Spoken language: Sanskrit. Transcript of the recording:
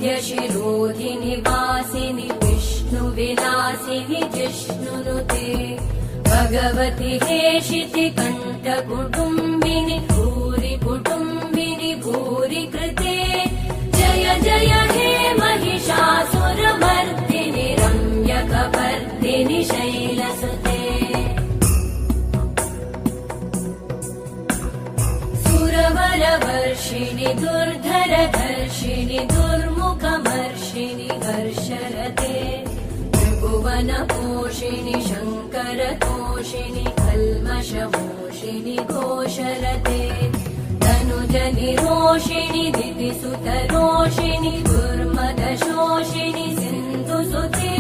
वरविन्द्यशिरोधिनि वासिनि विष्णुविलासिनि जिष्णुनुते भगवति हेशिति कण्ठकुटुम्बिनि भूरि कुटुम्बिनि भूरि कृते जय जय हे महिषासुरमर्दिनि रम्यकपर्दिनि शैलसुते सुरवरवर्षिणि दुर्धरधर्षिणि दुर्मुखमर्षिणि हर्षरते त्रिभुवनपोषिणि शङ्करतोषिणि कल्मषमोषिणि घोषरते तनुजनिरोषिणि दितिसुतरोषिणि दुर्मदशोषिणि सिन्धुसुते